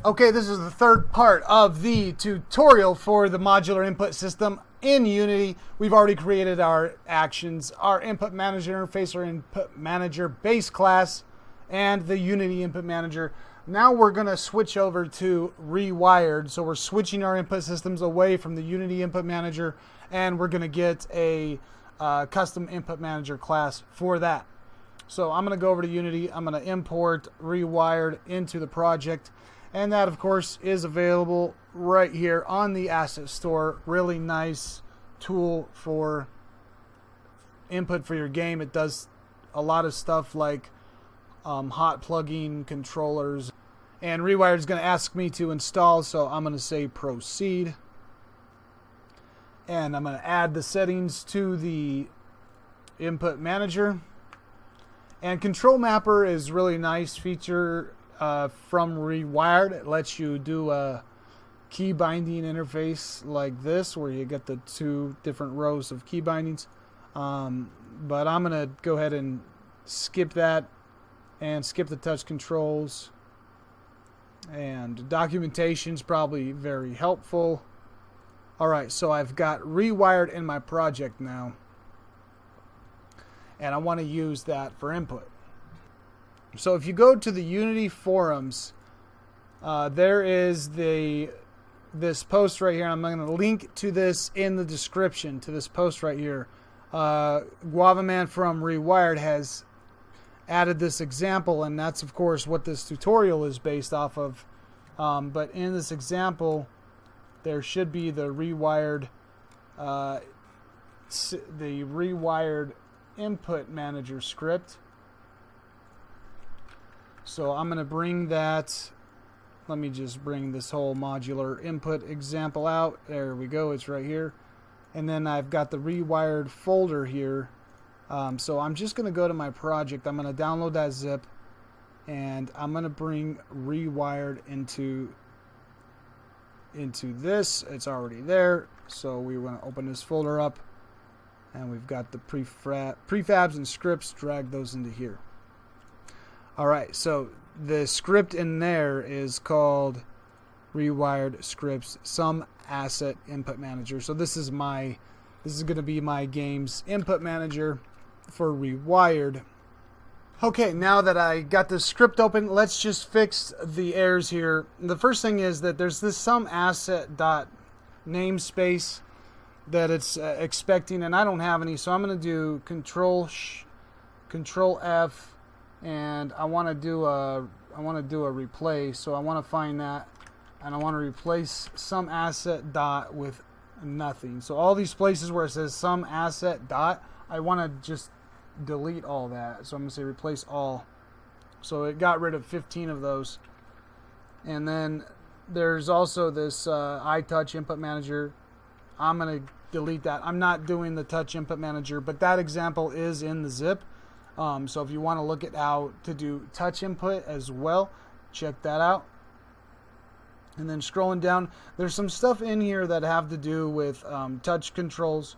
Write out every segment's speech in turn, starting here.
Okay, this is the third part of the tutorial for the modular input system in Unity. We've already created our actions, our input manager interface, our input manager base class, and the Unity input manager. Now we're going to switch over to Rewired. So we're switching our input systems away from the Unity input manager, and we're going to get a custom input manager class for that. So I'm going to go over to Unity. I'm going to import Rewired into the project. And that, of course, is available right here on the Asset Store. Really nice tool for input for your game. It does a lot of stuff like hot plugging controllers. And Rewired is going to ask me to install, so I'm going to say proceed. And I'm going to add the settings to the input manager. And Control Mapper is really nice feature from Rewired. It lets you do a key binding interface like this, where you get the two different rows of key bindings. But I'm going to go ahead and skip that and skip the touch controls. And documentation is probably very helpful. Alright, so I've got Rewired in my project now, and I want to use that for input. So if you go to the Unity forums, there is this post right here. I'm going to link to this in the description to this post right here. Guavaman from Rewired has added this example, and that's of course what this tutorial is based off of. But in this example, there should be the Rewired input manager script. So I'm going to bring that. Let me just bring this whole modular input example out. There we go. It's right here. And then I've got the Rewired folder here. So I'm just going to go to my project. I'm going to download that zip. And I'm going to bring Rewired into this. It's already there. So we want to open this folder up. And we've got the prefabs and scripts. Drag those into here. Alright, so the script in there is called Rewired Scripts Some Asset Input Manager. So this is going to be my game's input manager for Rewired. Okay, now that I got the script open, let's just fix the errors here. The first thing is that there's this some asset dot namespace that it's expecting, and I don't have any, so I'm going to do Control F. And I want to do a replace, so I want to find that, and I want to replace some asset dot with nothing. So all these places where it says some asset dot, I want to just delete all that. So I'm going to say replace all. So it got rid of 15 of those. And then there's also this iTouch input manager. I'm going to delete that. I'm not doing the touch input manager, but that example is in the zip. So if you want to look at how to do touch input as well, check that out. And then scrolling down, there's some stuff in here that have to do with touch controls.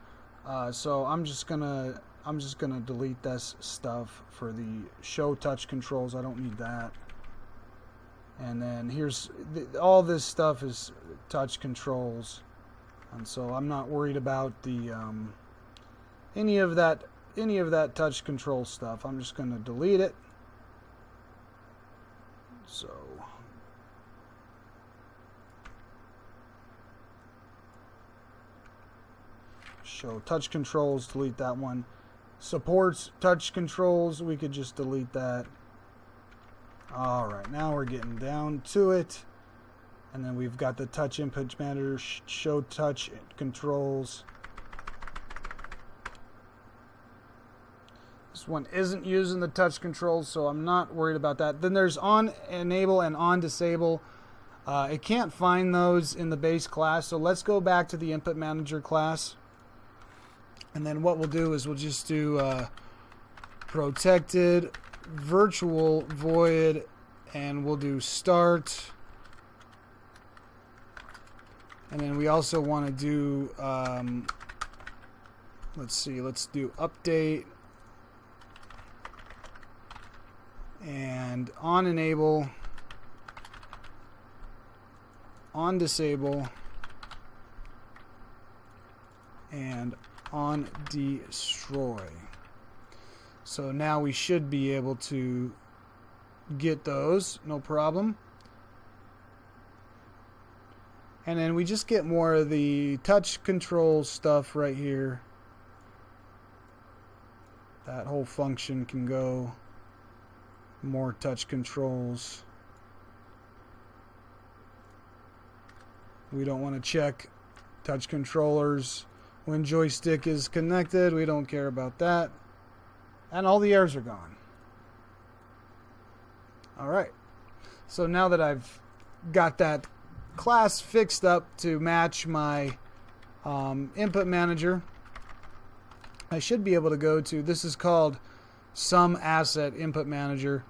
So I'm just gonna delete this stuff for the show touch controls. I don't need that. And then here's all this stuff is touch controls, and so I'm not worried about the any of that touch control stuff. I'm just going to delete it. So show touch controls, delete that one. Supports touch controls, we could just delete that. Alright, now we're getting down to it. And then we've got the touch input manager, show touch controls. This one isn't using the touch controls, so I'm not worried about that. Then there's on enable and on disable. It can't find those in the base class, so let's go back to the input manager class. And then what we'll do is we'll just do protected virtual void, and we'll do start. And then we also want to do let's do update. And on enable on disable and on destroy. So now we should be able to get those, no problem. And then we just get more of the touch control stuff right here. That whole function can go. More touch controls. We don't want to check touch controllers when joystick is connected. We don't care about that. And all the errors are gone. Alright. So now that I've got that class fixed up to match my input manager, I should be able to go to, this is called some asset input manager,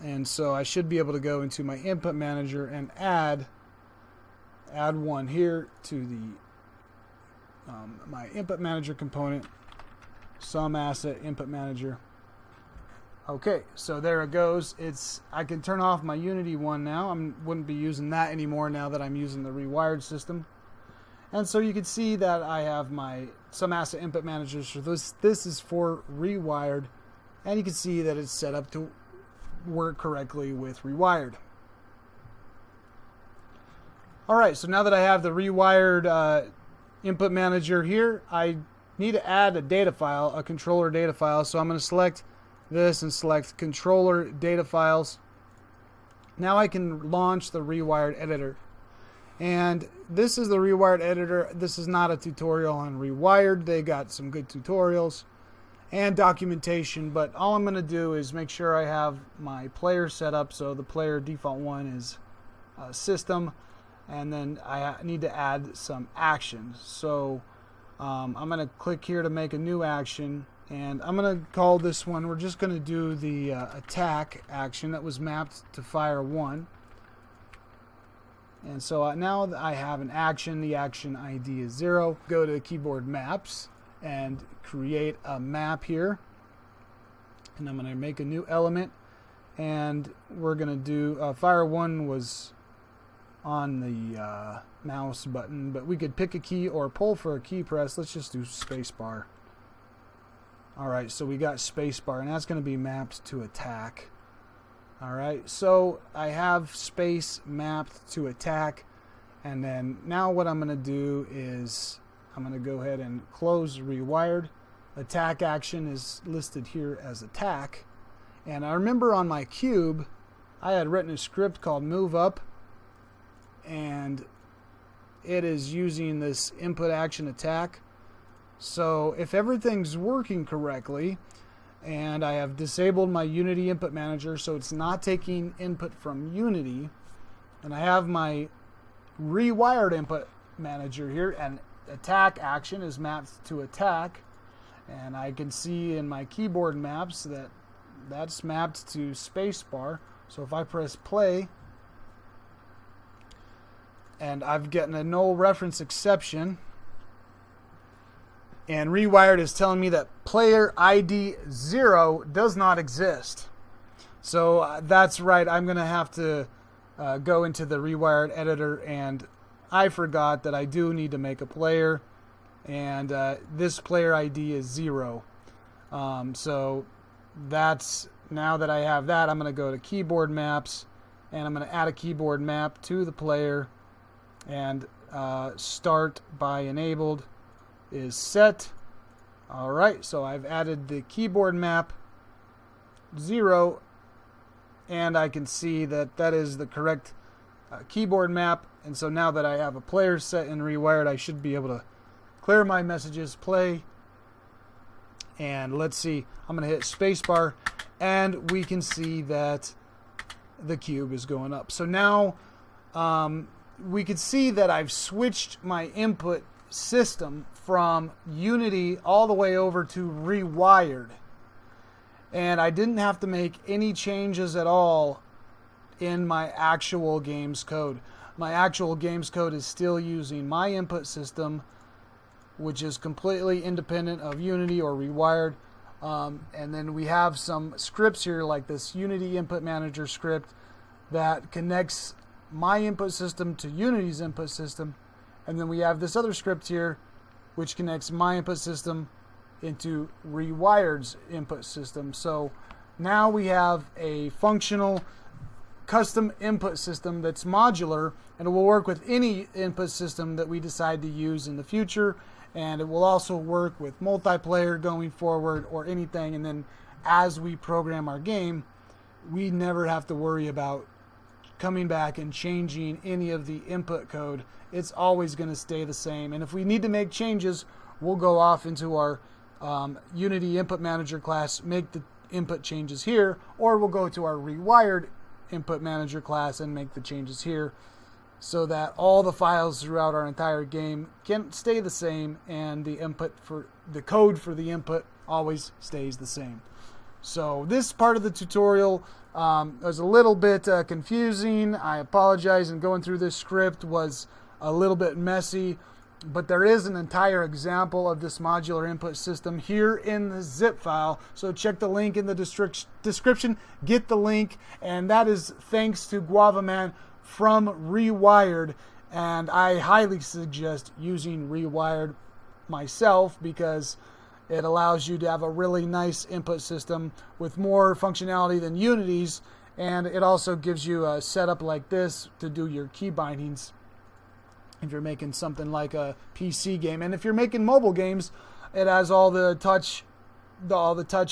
and so I should be able to go into my input manager and add one here to the my input manager component, some asset input manager. Okay, so there it goes. I can turn off my Unity one now. I wouldn't be using that anymore now that I'm using the Rewired system. And so you can see that I have my some asset input managers for this. This is for Rewired, and you can see that it's set up to work correctly with Rewired. All right, so now that I have the Rewired input manager here, I need to add a data file, a controller data file. So I'm going to select this and select controller data files. Now I can launch the Rewired editor. And this is the Rewired editor. This is not a tutorial on Rewired. They got some good tutorials and documentation, but all I'm going to do is make sure I have my player set up. So the player default one is system, and then I need to add some actions. So I'm going to click here to make a new action, and I'm going to call this one, we're just going to do the attack action that was mapped to fire 1. And so now that I have an action, the action ID is 0. Go to keyboard maps and create a map here. And I'm going to make a new element. And we're going to do, fire 1 was on the mouse button, but we could pick a key or pull for a key press. Let's just do spacebar. Alright, so we got spacebar, and that's going to be mapped to attack. Alright, so I have space mapped to attack, and then now what I'm going to do is I'm going to go ahead and close Rewired. Attack action is listed here as attack, and I remember on my cube I had written a script called move up, and it is using this input action attack. So if everything's working correctly, and I have disabled my Unity input manager so it's not taking input from Unity, and I have my Rewired input manager here, and attack action is mapped to attack, and I can see in my keyboard maps that that's mapped to spacebar. So if I press play, and I've gotten a null reference exception, and Rewired is telling me that player ID 0 does not exist. So that's right, I'm going to have to go into the Rewired editor, and I forgot that I do need to make a player, and this player ID is 0. So that's, now that I have that, I'm going to go to keyboard maps, and I'm going to add a keyboard map to the player, and start by enabled is set. Alright, so I've added the keyboard map 0, and I can see that that is the correct keyboard map. And so now that I have a player set in Rewired, I should be able to clear my messages, play, and let's see, I'm going to hit spacebar, and we can see that the cube is going up. So now we can see that I've switched my input system from Unity all the way over to Rewired, and I didn't have to make any changes at all in my actual game's code. My actual game's code is still using my input system, which is completely independent of Unity or Rewired, and then we have some scripts here like this Unity input manager script that connects my input system to Unity's input system. And then we have this other script here, which connects my input system into Rewired's input system. So now we have a functional custom input system that's modular, and it will work with any input system that we decide to use in the future. And it will also work with multiplayer going forward or anything. And then as we program our game, we never have to worry about coming back and changing any of the input code. It's always going to stay the same. And if we need to make changes, we'll go off into our Unity Input Manager class, make the input changes here, or we'll go to our Rewired Input Manager class and make the changes here, so that all the files throughout our entire game can stay the same, and the input for the code for the input always stays the same. So this part of the tutorial was a little bit confusing. I apologize, and going through this script was a little bit messy, but there is an entire example of this modular input system here in the zip file. So check the link in the description, get the link, and that is thanks to GuavaMan from Rewired. And I highly suggest using Rewired myself, because it allows you to have a really nice input system with more functionality than Unity's, and it also gives you a setup like this to do your key bindings if you're making something like a PC game. And if you're making mobile games, it has all the touch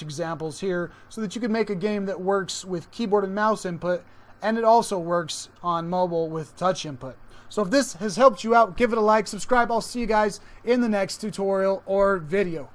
examples here, so that you can make a game that works with keyboard and mouse input, and it also works on mobile with touch input. So if this has helped you out, give it a like, subscribe. I'll see you guys in the next tutorial or video.